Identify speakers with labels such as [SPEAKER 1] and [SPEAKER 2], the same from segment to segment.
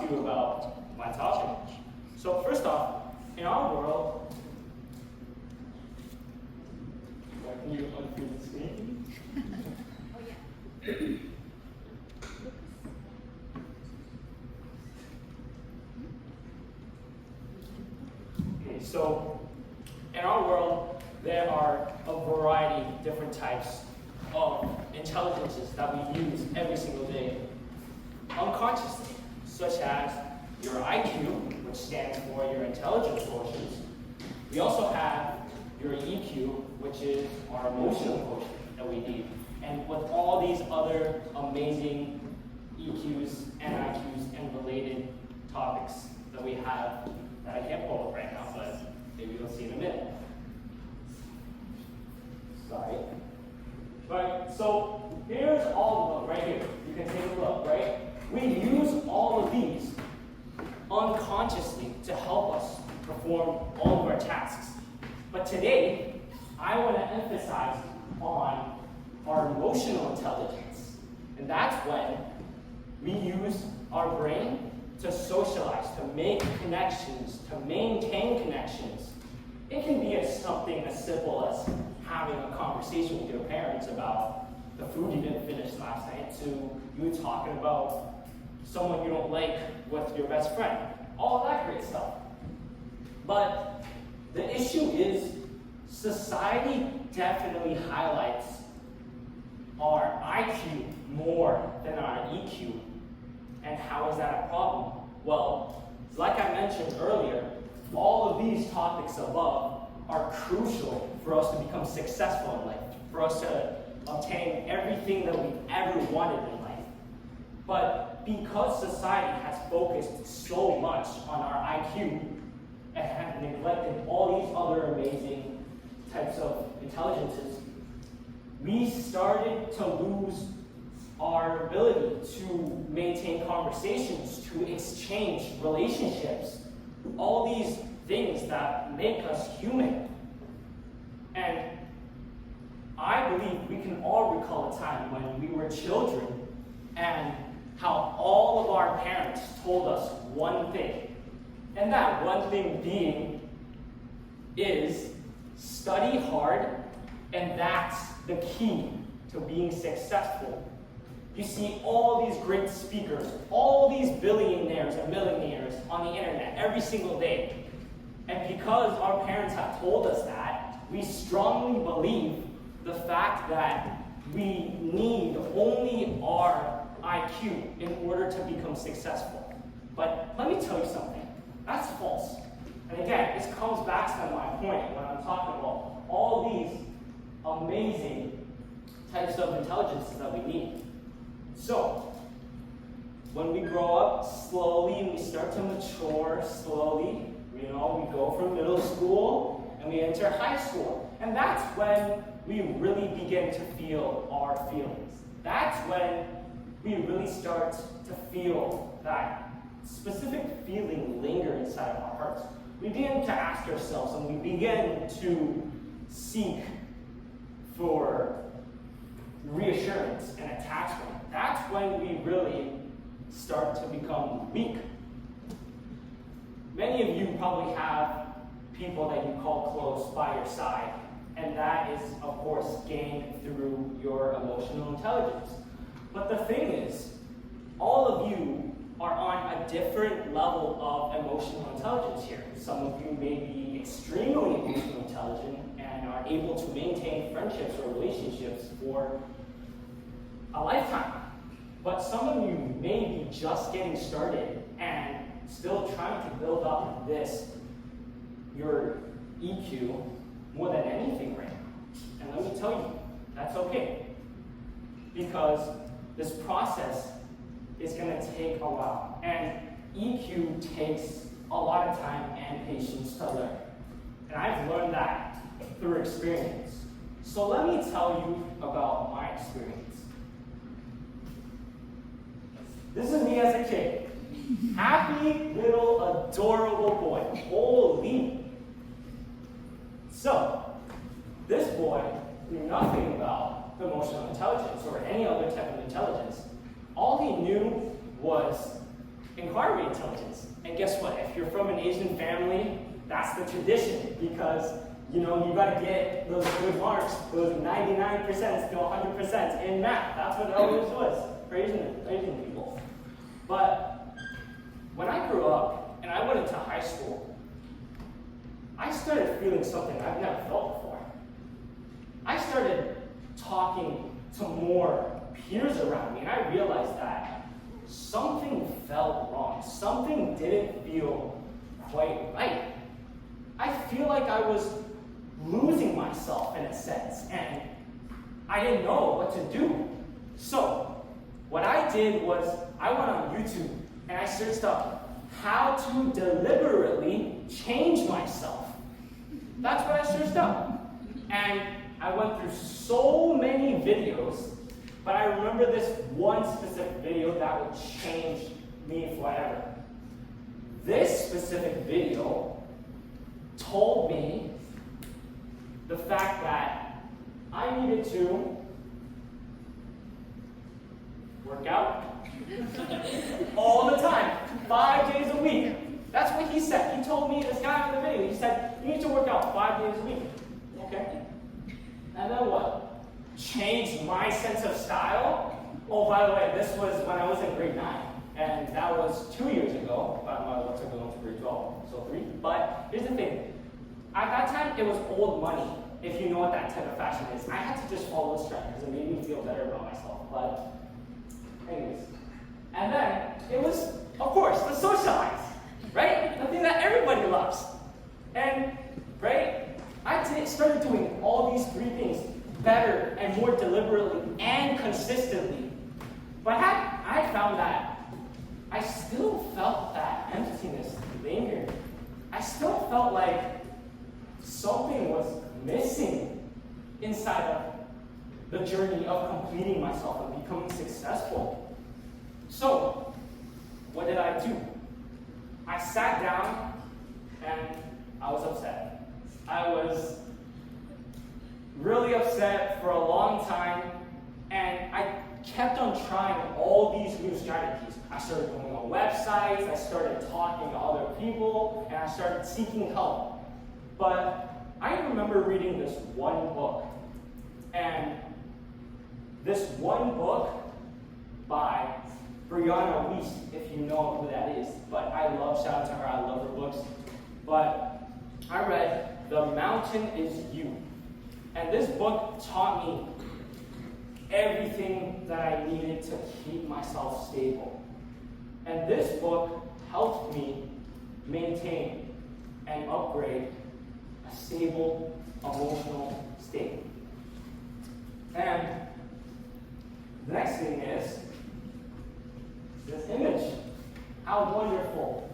[SPEAKER 1] to you about my topic. So first off, in our world, can you unmute the screen?
[SPEAKER 2] Oh yeah.
[SPEAKER 1] Okay, so in our world, there are a variety of different types of intelligences that we use every single day unconsciously, such as your IQ, which stands for your intelligence quotient. We also have your EQ, which is our emotional quotient that we need. And with all these other amazing EQs and IQs and related topics that we have that I can't pull up right now, but maybe you'll see in a minute. Sorry. Right, so here's all of them right here. You can take a look, right? We use all of these unconsciously to help us perform all of our tasks. But today, I want to emphasize on our emotional intelligence. And that's when we use our brain to socialize, to make connections, to maintain connections. It can be something as simple as having a conversation with your parents about the food you didn't finish last night, to you talking about someone you don't like with your best friend. All that great stuff. But the issue is society definitely highlights our IQ more than our EQ. And how is that a problem? Well, like I mentioned earlier, all of these topics above are crucial for us to become successful in life, for us to obtain everything that we've ever wanted in life. But because society has focused so much on our IQ and have neglected all these other amazing types of intelligences, we started to lose our ability to maintain conversations, to exchange relationships, all these things that make us human. And I believe we can all recall a time when we were children and how all of our parents told us one thing. And that one thing being is study hard, and that's the key to being successful. You see all these great speakers, all these billionaires and millionaires on the internet every single day. And because our parents have told us that, we strongly believe the fact that we need only our IQ in order to become successful. But let me tell you something, that's false. And again, this comes back to my point when I'm talking about all these amazing types of intelligences that we need. So, when we grow up slowly and we start to mature slowly, we go from middle school and we enter high school. And that's when we really begin to feel our feelings. That's when we really start to feel that specific feeling linger inside of our hearts. We begin to ask ourselves and we begin to seek for reassurance and attachment. That's when we really start to become weak. Many of you probably have people that you call close by your side, and that is, of course, gained through your emotional intelligence. But the thing is, all of you are on a different level of emotional intelligence here. Some of you may be extremely emotionally intelligent and are able to maintain friendships or relationships for a lifetime. But some of you may be just getting started and still trying to build up your EQ more than anything right now. And let me tell you, that's okay. Because this process is going to take a while. And EQ takes a lot of time and patience to learn. And I've learned that through experience. So let me tell you about my experience. This is me as a kid. Happy little adorable boy. Holy. So, this boy knew nothing about emotional intelligence or any other type of intelligence. All he knew was inquiry intelligence. And guess what? If you're from an Asian family, that's the tradition because you gotta get those good marks, those 99% to 100% in math. That's what it always was for Asian people. But when I grew up and I went into high school, I started feeling something I've never felt before. I started talking to more peers around me, and I realized that something felt wrong. Something didn't feel quite right. I feel like I was losing myself in a sense, and I didn't know what to do. So, what I did was I went on YouTube and I searched up how to deliberately change myself. That's what I searched up. And I went through so many videos, but I remember this one specific video that would change me forever. This specific video told me the fact that I needed to work out all the time, 5 days a week. That's what he said. He told me, this guy in the video, he said, you need to work out 5 days a week. Okay? And then what? Change my sense of style? Oh, by the way, this was when I was in grade 9. And that was 2 years ago. But I'm about to go into grade 12, so 3. But here's the thing. At that time, it was old money, if you know what that type of fashion is. I had to just follow the trend because it made me feel better about myself. But anyways. And then it was, of course, the socialize, right? The thing that everybody loves. And, right, started doing all these 3 things better and more deliberately and consistently. But I found that I still felt that emptiness linger. I still felt like something was missing inside of the journey of completing myself and becoming successful. So, what did I do? I sat down and I was upset. I was really upset for a long time, and I kept on trying all these new strategies. I started going on websites, I started talking to other people, and I started seeking help. But I remember reading this one book, and this one book by Brianna Wiest, if you know who that is. But shout out to her, I love her books. But I read The Mountain Is You. And this book taught me everything that I needed to keep myself stable. And this book helped me maintain and upgrade a stable emotional state. And the next thing is this image. How wonderful.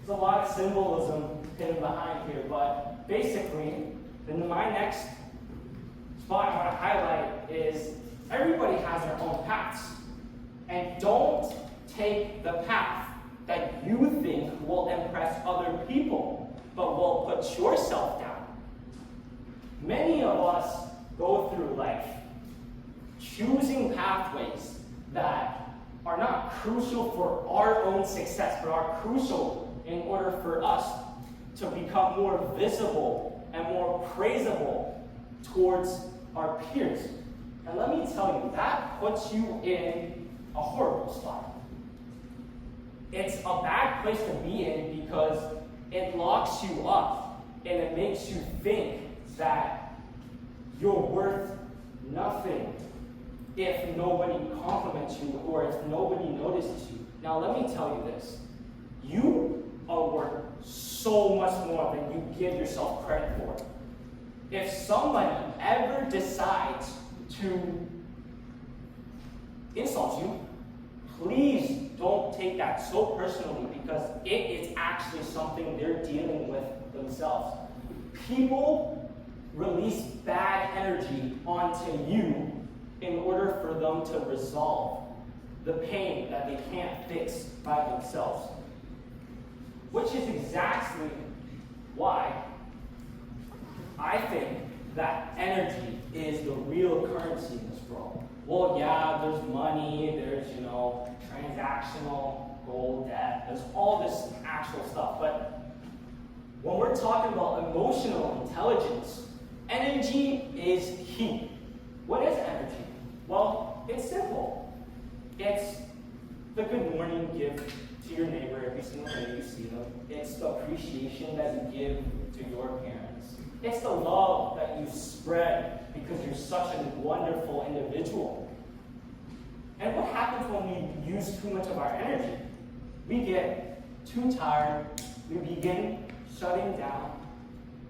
[SPEAKER 1] There's a lot of symbolism hidden behind here, but basically, in my next spot I want to highlight is everybody has their own paths. And don't take the path that you think will impress other people, but will put yourself down. Many of us go through life choosing pathways that are not crucial for our own success, but are crucial in order for us to become more visible and more praisable towards our peers. And let me tell you, that puts you in a horrible spot. It's a bad place to be in because it locks you up and it makes you think that you're worth nothing if nobody compliments you or if nobody notices you. Now let me tell you this. You are worth so much more than you give yourself credit for. If somebody ever decides to insult you, please don't take that so personally because it is actually something they're dealing with themselves. People release bad energy onto you in order for them to resolve the pain that they can't fix by themselves. Which is exactly why I think that energy is the real currency in this world. Well, yeah, there's money, there's, transactional goal, debt, there's all this actual stuff. But when we're talking about emotional intelligence, energy is key. What is energy? Well, it's simple. It's the good morning you give to your neighbor every single day you see them. It's the appreciation that you give to your parents. It's the love that you spread because you're such a wonderful individual. And what happens when we use too much of our energy? We get too tired, we begin shutting down,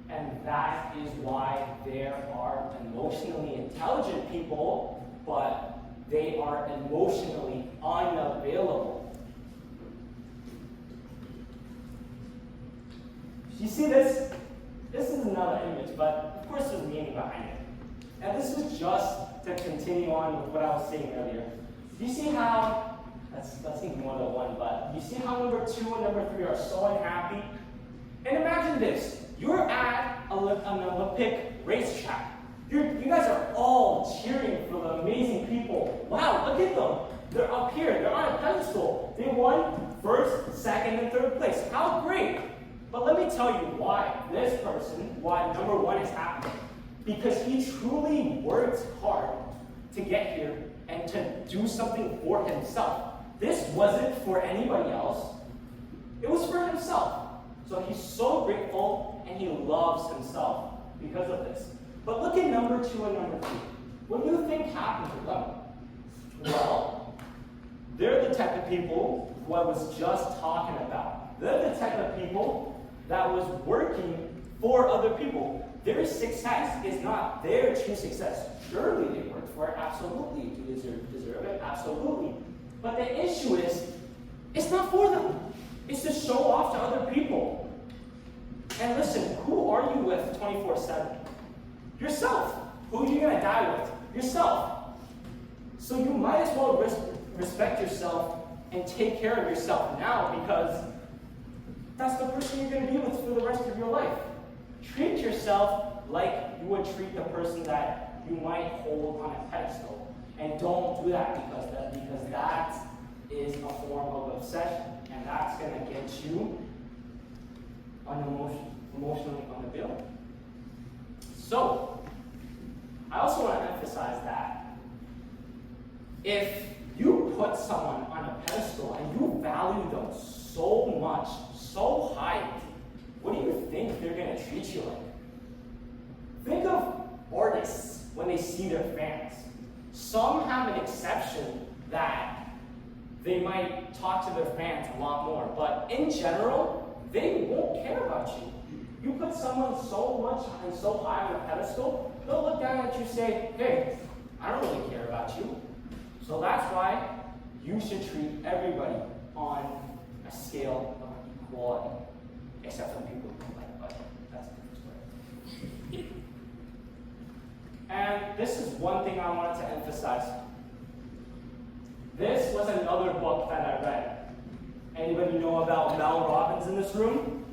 [SPEAKER 1] and that is why there are emotionally intelligent people, but they are emotionally unavailable. You see this? This is another image, but of course there's meaning behind it. And this is just to continue on with what I was saying earlier. Do you see how, let's think more than one, but you see how number 2 and number 3 are so unhappy? And imagine this, you're at an Olympic racetrack. You guys are all cheering for the amazing people. Wow, look at them. They're up here, they're on a pedestal. They won 1st, 2nd, and 3rd place. How great. But let me tell you why this person, why number 1 is happy. Because he truly worked hard to get here and to do something for himself. This wasn't for anybody else. It was for himself. So he's so grateful and he loves himself because of this. But look at number 2 and number 3. What do you think happened to them? Well, they're the type of people who I was just talking about. They're the type of people that was working for other people. Their success is not their true success. Surely they worked for it, absolutely. Do they deserve it? Absolutely. But the issue is, it's not for them. It's to show off to other people. And listen, who are you with 24/7? Yourself. Who are you going to die with? Yourself. So you might as well respect yourself and take care of yourself now, because that's the person you're going to be with for the rest of your life. Treat yourself like you would treat the person that you might hold on a pedestal. And don't do that because that is a form of obsession. And that's going to get you emotionally unavailable. So, I also want to emphasize that if you put someone on a pedestal and you value them so much, so high, what do you think they're going to treat you like? Think of artists when they see their fans. Some have an exception that they might talk to their fans a lot more, but in general, they won't care about you. You put someone so much and so high on a pedestal, they'll look down at you and say, hey, I don't really care about you. So that's why you should treat everybody on a scale of equality, except for the people who don't like, but that's a different story. And this is one thing I wanted to emphasize. This was another book that I read. Anybody know about Mel Robbins in this room?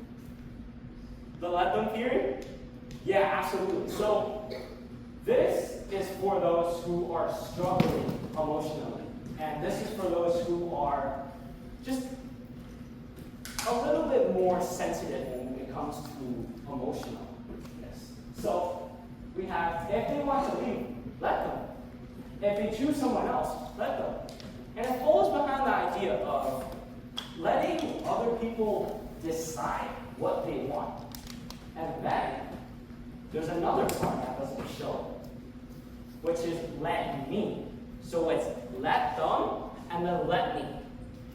[SPEAKER 1] The Let Them Theory? Yeah, absolutely. So this is for those who are struggling emotionally. And this is for those who are just a little bit more sensitive when it comes to emotionalness. So we have, if they want to leave, let them. If they choose someone else, let them. And it falls behind the idea of letting other people decide what they want. And then there's another part that doesn't show, which is let me. So it's let them and then let me.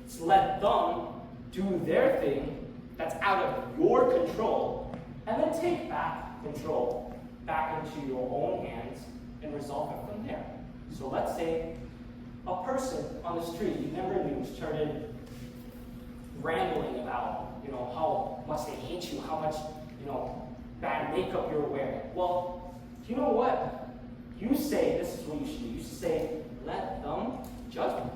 [SPEAKER 1] It's let them do their thing that's out of your control, and then take back control back into your own hands and resolve it from there. So let's say a person on the street you never knew started rambling about, how much they hate you, how much, bad makeup you're wearing. Well, you know what? You say, this is what you should do. You should say, let them judge me.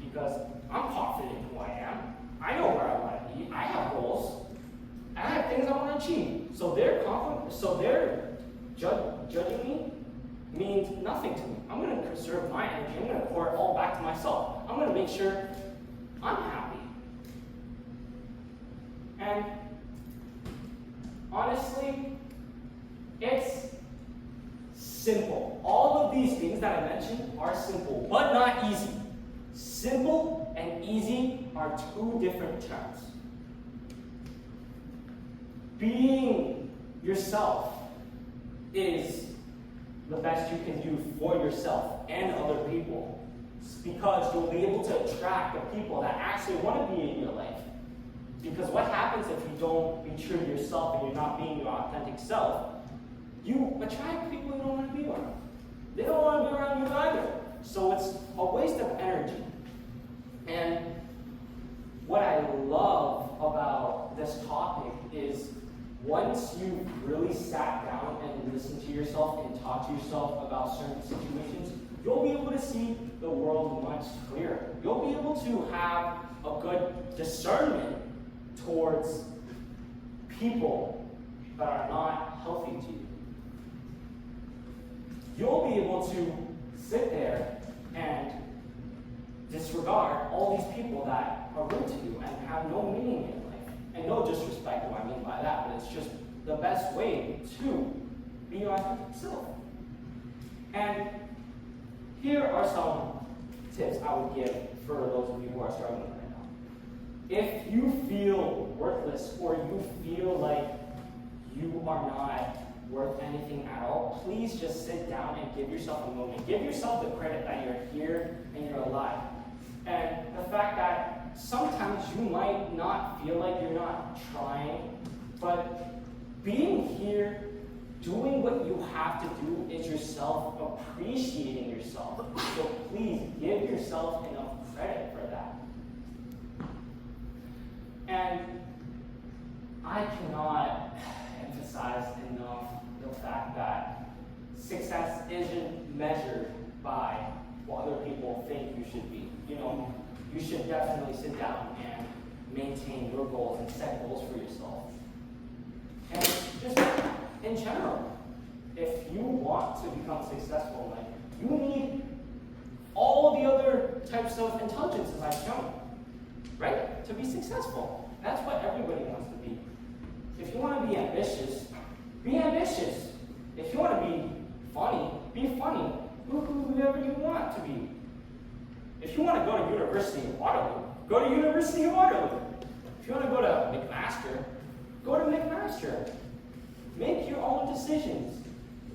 [SPEAKER 1] Because I'm confident in who I am. I know where I want to be. I have goals. I have things I want to achieve. So they're confident, so they're judging me means nothing to me. I'm going to preserve my energy. I'm going to pour it all back to myself. I'm going to make sure I'm happy. And honestly, it's simple. All of these things that I mentioned are simple, but not easy. Simple and easy are two different terms. Being yourself is the best you can do for yourself and other people, because you'll be able to attract the people that actually want to be in your life. Because what happens if you don't be true to yourself and you're not being your authentic self? You attract people you don't want to be around. They don't want to be around you either. So it's a waste of energy. And what I love about this topic is once you've really sat down and listened to yourself and talked to yourself about certain situations, you'll be able to see the world much clearer. You'll be able to have a good discernment towards people that are not healthy to you. You'll be able to sit there and disregard all these people that are rude to you and have no meaning in life. And no disrespect what I mean by that, but it's just the best way to be your authentic self. And here are some tips I would give for those of you who are struggling right now. If you feel worthless or you feel like you are not worth anything at all, please just sit down and give yourself a moment. Give yourself the credit that you're here and you're alive. And the fact that sometimes you might not feel like you're not trying, but being here, doing what you have to do is yourself appreciating yourself. So please give yourself enough credit for that. And I cannot emphasize enough the fact that success isn't measured by what other people think you should be. You know, you should definitely sit down and maintain your goals and set goals for yourself. And just in general, if you want to become successful in life, you need all the other types of intelligences I've shown, right? To be successful. That's what everybody wants to be. If you want to be ambitious, be ambitious. If you want to be funny, be funny. Whoever you want to be. If you want to go to University of Waterloo, go to University of Waterloo. If you want to go to McMaster, go to McMaster. Make your own decisions.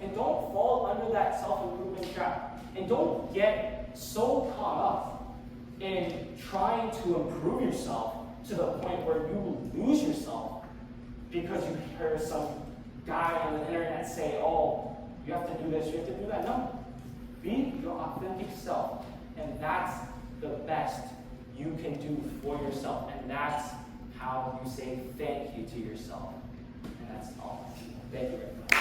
[SPEAKER 1] And don't fall under that self-improvement trap. And don't get so caught up in trying to improve yourself to the point where you lose yourself because you hear some guy on the internet say, oh, you have to do this, you have to do that. No. Be your authentic self. And that's the best you can do for yourself. And that's how you say thank you to yourself. And that's all. Thank you very much.